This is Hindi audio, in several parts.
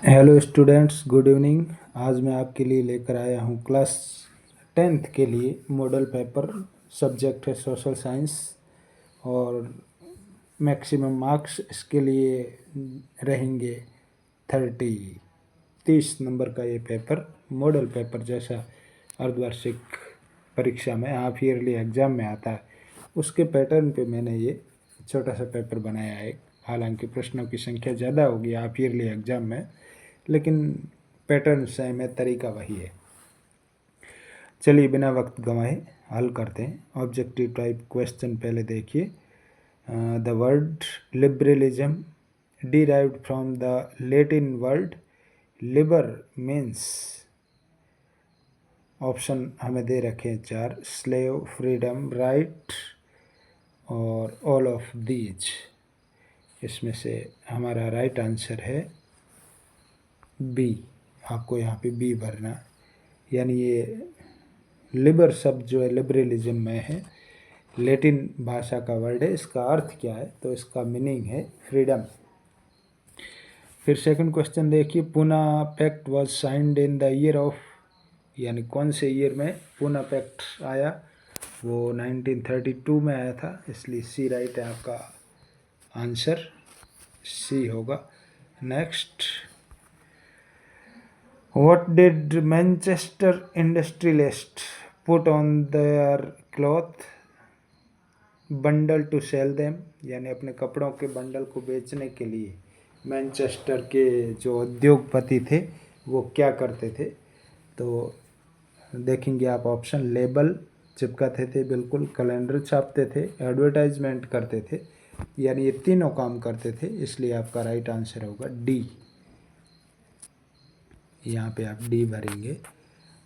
Hello students, good evening. आज मैं आपके लिए लेकर आया हूँ क्लास 10th के लिए मॉडल पेपर। सब्जेक्ट है सोशल साइंस और मैक्सिमम मार्क्स इसके लिए रहेंगे 30 नंबर का ये पेपर मॉडल पेपर जैसा अर्धवार्षिक परीक्षा में हाफ ईयरली एग्ज़ाम में आता है, उसके पैटर्न पे मैंने ये छोटा सा पेपर बनाया है। हालांकि प्रश्नों की संख्या ज़्यादा होगी हाफ ईयरली एग्ज़ाम में, लेकिन पैटर्न सेम है, तरीका वही है। चलिए बिना वक्त गंवाए हल करते हैं। ऑब्जेक्टिव टाइप क्वेश्चन पहले देखिए। The word liberalism derived from the Latin word Libre means, option हमें दे रखे हैं 4, स्लेव, फ्रीडम, राइट और ऑल ऑफ दीज। इसमें से हमारा राइट आंसर है बी। आपको यहाँ पे बी भरना, यानी ये लिबर शब्द जो है लिबरलिज्म में है, लैटिन भाषा का वर्ड है। इसका अर्थ क्या है? तो इसका मीनिंग है फ्रीडम। फिर सेकंड क्वेश्चन देखिए। Poona pact was signed in the year of, यानी कौन से ईयर में पूना पैक्ट आया? वो 1932 में आया था, इसलिए सी राइट है आपका आंसर, सी होगा। Next, what did Manchester industrialists put on their cloth bundle to sell them? यानी अपने कपड़ों के बंडल को बेचने के लिए मैनचेस्टर के जो उद्योगपति थे वो क्या करते थे? तो देखेंगे आप ऑप्शन, लेबल चिपकाते थे, बिल्कुल, कैलेंडर छापते थे, एडवर्टाइजमेंट करते थे, यानी ये तीनों काम करते थे, इसलिए आपका राइट आंसर होगा डी। यहाँ पे आप डी भरेंगे।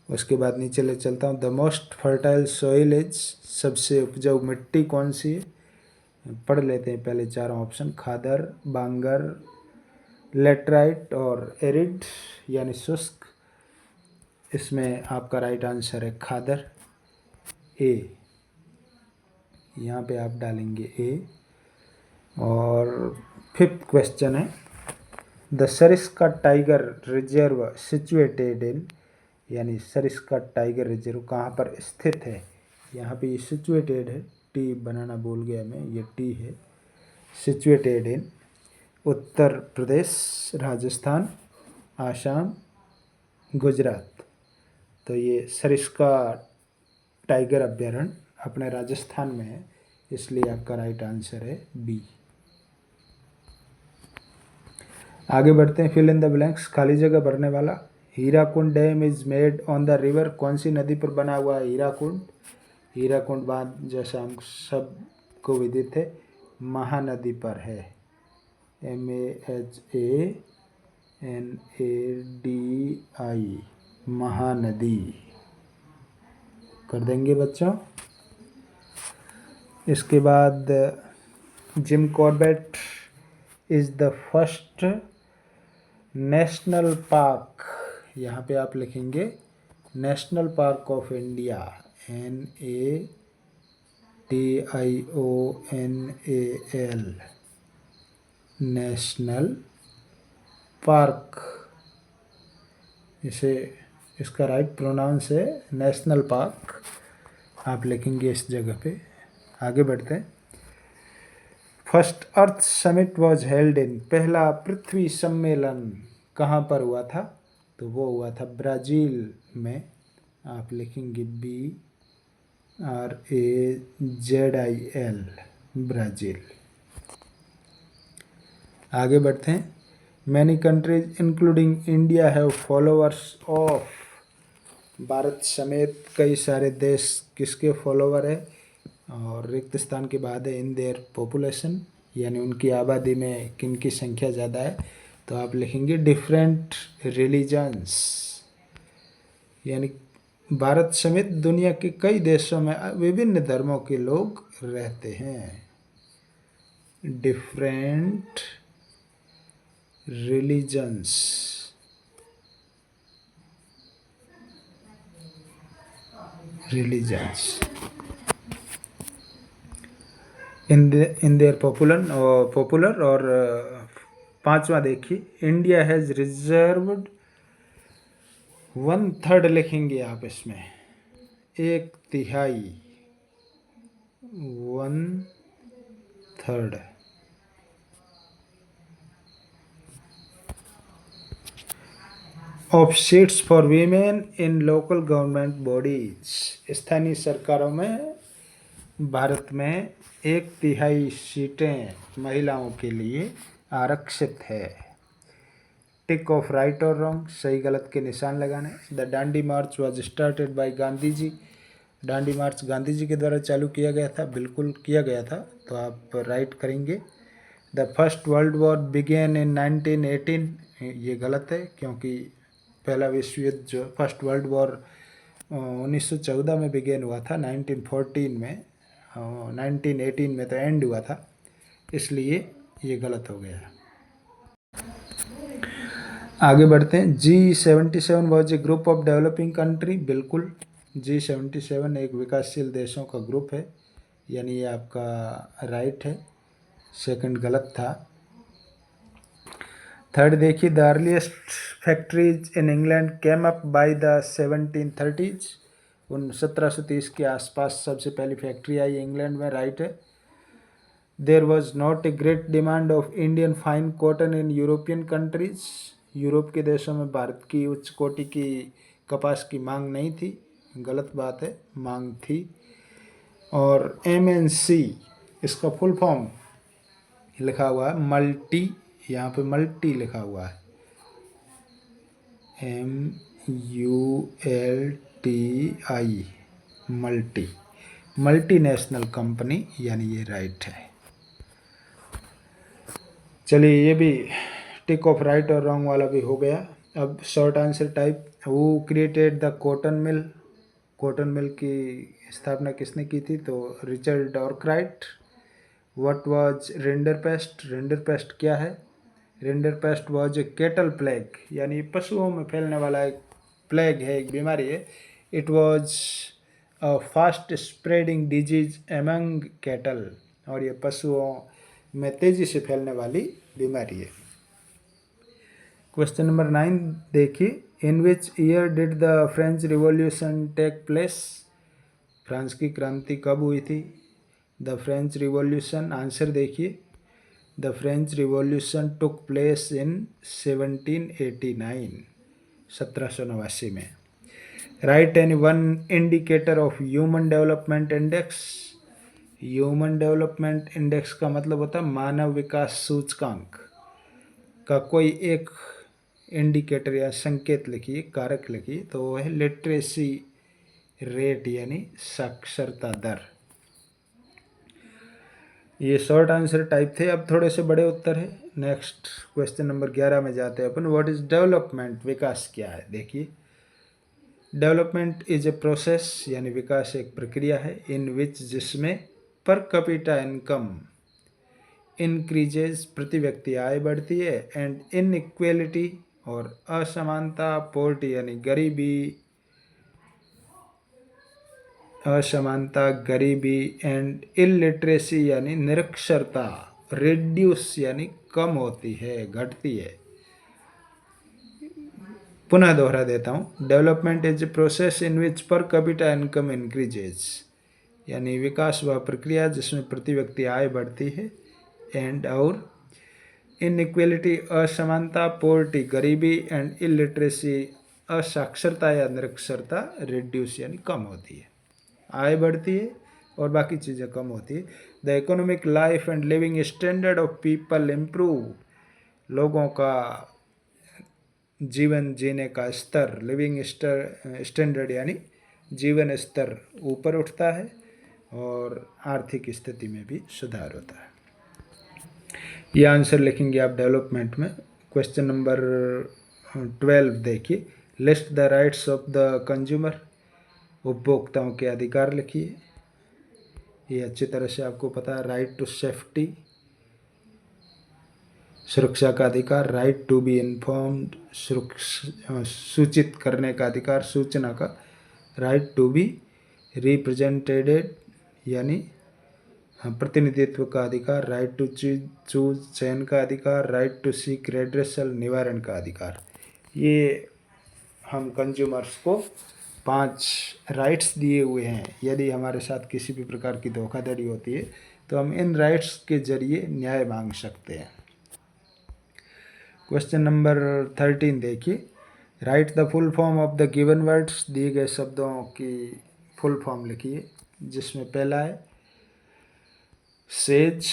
उसके बाद नीचे ले चलता हूँ। The most fertile soil is, सबसे उपजाऊ मिट्टी कौन सी है? पढ़ लेते हैं पहले चारों ऑप्शन, खादर, बांगर, लेटराइट और एरिड यानी शुष्क। इसमें आपका राइट आंसर है खादर, ए। यहाँ पे आप डालेंगे ए। और फिफ्थ क्वेश्चन है, the Sariska tiger reserve situated in, यानी सरिस्का टाइगर रिजर्व कहाँ पर स्थित है? यहाँ पे ये सिचुएटेड है, टी बनाना भूल गया मैं, ये टी है। Situated in Uttar Pradesh, Rajasthan, Assam, Gujarat. तो ये सरिस्का टाइगर अभ्यारण्य अपने राजस्थान में है, इसलिए आपका राइट आंसर है बी। आगे बढ़ते हैं। फिल इन द ब्लैंक्स, खाली जगह भरने वाला। Hirakud dam is made on the river, कौन सी नदी पर बना हुआ है हीराकुंड? हीराकुंड बांध जैसा हम सबको विदित है, महानदी पर है, MAHANADI, महानदी। कर देंगे बच्चों। इसके बाद Jim Corbett is the first national park, यहाँ पे आप लिखेंगे national park of India, NATIONAL, national park. इसे इसका राइट प्रोनाउंस है नेशनल पार्क, आप लिखेंगे इस जगह पे। आगे बढ़ते हैं। First earth summit was held in, पहला पृथ्वी सम्मेलन कहाँ पर हुआ था? तो वो हुआ था ब्राज़ील में, आप लिखेंगे BRAZIL, ब्राज़ील। आगे बढ़ते हैं। Many countries including India have followers of, Bharat समेत कई सारे देश किसके फॉलोवर है? और रिक्त स्थान के बाद है इन देयर पॉपुलेशन, यानी उनकी आबादी में किन की संख्या ज़्यादा है? तो आप लिखेंगे डिफरेंट रिलीजन्स, यानी भारत समेत दुनिया के कई देशों में विभिन्न धर्मों के लोग रहते हैं। Different religions, in their popular और 5वां देखिए, इंडिया हैज़ रिजर्व्ड 1/3 लिखेंगे आप इसमें, 1/3, 1/3 of seats for women in local government bodies. स्थानीय सरकारों में भारत में 1/3 सीटें महिलाओं के लिए आरक्षित है। टिक ऑफ राइट और रॉन्ग, सही गलत के निशान लगाने। The Dandi march was started by Gandhi ji. Dandi march Gandhi ji के द्वारा चालू किया गया था, बिल्कुल किया गया था, तो आप राइट करेंगे। The First World War begin in 1918, ये गलत है, क्योंकि पहला विश्व युद्ध जो फर्स्ट वर्ल्ड वॉर 1914 में बिगेन हुआ था, 1914 में, 1918 में तो एंड हुआ था, इसलिए ये गलत हो गया। आगे बढ़ते हैं। G77 was a group of developing country, बिल्कुल G77 एक विकासशील देशों का ग्रुप है, यानी ये आपका राइट है, सेकंड गलत था। थर्ड देखिए, the earliest factories in England came up by the 1730s, 1730 के आसपास सबसे पहली फैक्ट्री आई इंग्लैंड में, राइट है। There was not a great demand of Indian fine cotton in European countries, Europe के देशों में भारत की उच्च कोटि की कपास की मांग नहीं थी, गलत बात है, मांग थी। और MNC, इसका फुल फॉर्म लिखा हुआ है मल्टी, यहाँ पे मल्टी लिखा हुआ है, MULTI, मल्टी, मल्टीनेशनल कंपनी, यानी ये राइट है। चलिए, ये भी टिक ऑफ राइट और रॉन्ग वाला भी हो गया। अब short answer type, who created the cotton mill, cotton mill की स्थापना किसने की थी, तो Richard Arkwright. What was rinderpest, rinderpest क्या है, rinderpest was a cattle plague, यानी पशुओं में फैलने वाला एक प्लेग है, एक बीमारी है। It was a fast spreading disease among cattle, और ये पशुओं में तेजी से फैलने वाली बीमारी है। क्वेश्चन नंबर 9 देखिए, in which year did the French Revolution take place, France की क्रांति कब हुई थी। द फ्रेंच रिवॉल्यूशन, आंसर देखिए, the French Revolution took place in 1789, 1789 में। Write any one indicator of Human Development Index, Human Development Index का मतलब होता है मानव विकास सूचकांक का कोई एक इंडिकेटर या संकेत लिखिए, कारक लिखिए, तो वह है लिटरेसी रेट, यानी साक्षरता दर। ये शॉर्ट आंसर टाइप थे, अब थोड़े से बड़े उत्तर है। नेक्स्ट क्वेश्चन नंबर 11 में जाते हैं अपन। व्हाट इज डेवलपमेंट, विकास क्या है। देखिए, डेवलपमेंट इज ए प्रोसेस, यानी विकास एक प्रक्रिया है, इन विच, जिसमें पर कैपिटा इनकम इंक्रीजेज, प्रति व्यक्ति आय बढ़ती है, एंड इनइक्वेलिटी, और असमानता, पोवर्टी यानी गरीबी, असमानता, गरीबी, एंड इलिटरेसी यानी निरक्षरता, रिड्यूस यानी कम होती है, घटती है। पुनः दोहरा देता हूँ, development is a process in which per capita income increases, यानी विकास वह प्रक्रिया जिसमें प्रति व्यक्ति आय बढ़ती है, एंड और इनइक्वेलिटी असमानता, पोवर्टी गरीबी, एंड इलिटरेसी असाक्षरता या निरक्षरता रिड्यूस यानी कम होती है, आय बढ़ती है और बाकी चीज़ें कम होती है। The economic life and living standard of people improve, लोगों का जीवन जीने का स्तर, लिविंग स्टैंडर्ड यानी जीवन स्तर ऊपर उठता है, और आर्थिक स्थिति में भी सुधार होता है। ये आंसर लिखेंगे आप डेवलपमेंट में। क्वेश्चन नंबर 12 देखिए, list the rights of the consumer, उपभोक्ताओं के अधिकार लिखिए। ये अच्छी तरह से आपको पता है, राइट टू सेफ्टी, सुरक्षा का अधिकार, राइट टू बी इन्फॉर्म्ड, सूचित करने का अधिकार, सूचना का, राइट टू बी रिप्रेजेंटेड यानी प्रतिनिधित्व का अधिकार, राइट टू चूज चयन का अधिकार, राइट टू सीक रेड्रेसल निवारण का अधिकार। ये हम कंज्यूमर्स को 5 राइट्स दिए हुए हैं। यदि हमारे साथ किसी भी प्रकार की धोखाधड़ी होती है तो हम इन राइट्स के जरिए न्याय मांग सकते हैं। क्वेश्चन नंबर 13 देखिए, right the full form of the given words. दिए गए शब्दों की फुल फॉर्म लिखिए, जिसमें पहला है SEZ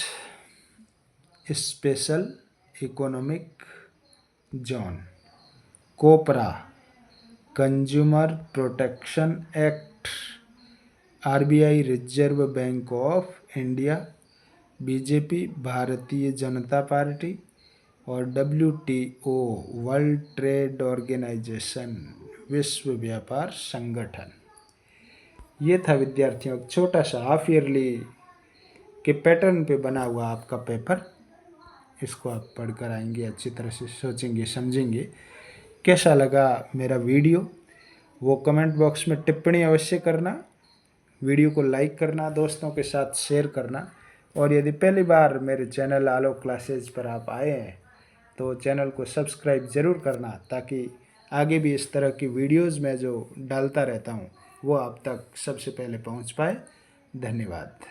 special economic zone, COPRA consumer protection act, RBI reserve bank of India, BJP Bharatiya Janata party और WTO वर्ल्ड ट्रेड ऑर्गेनाइजेशन विश्व व्यापार संगठन। ये था विद्यार्थियों छोटा सा हाफ ईयरली के पैटर्न पे बना हुआ आपका पेपर। इसको आप पढ़कर आएंगे, अच्छी तरह से सोचेंगे, समझेंगे। कैसा लगा मेरा वीडियो वो कमेंट बॉक्स में टिप्पणी अवश्य करना, वीडियो को लाइक करना, दोस्तों के साथ शेयर करना। और यदि पहली बार मेरे चैनल आलोक क्लासेज पर आप आए हैं तो चैनल को सब्सक्राइब ज़रूर करना, ताकि आगे भी इस तरह की वीडियोज़ मैं जो डालता रहता हूँ वो आप तक सबसे पहले पहुँच पाए। धन्यवाद।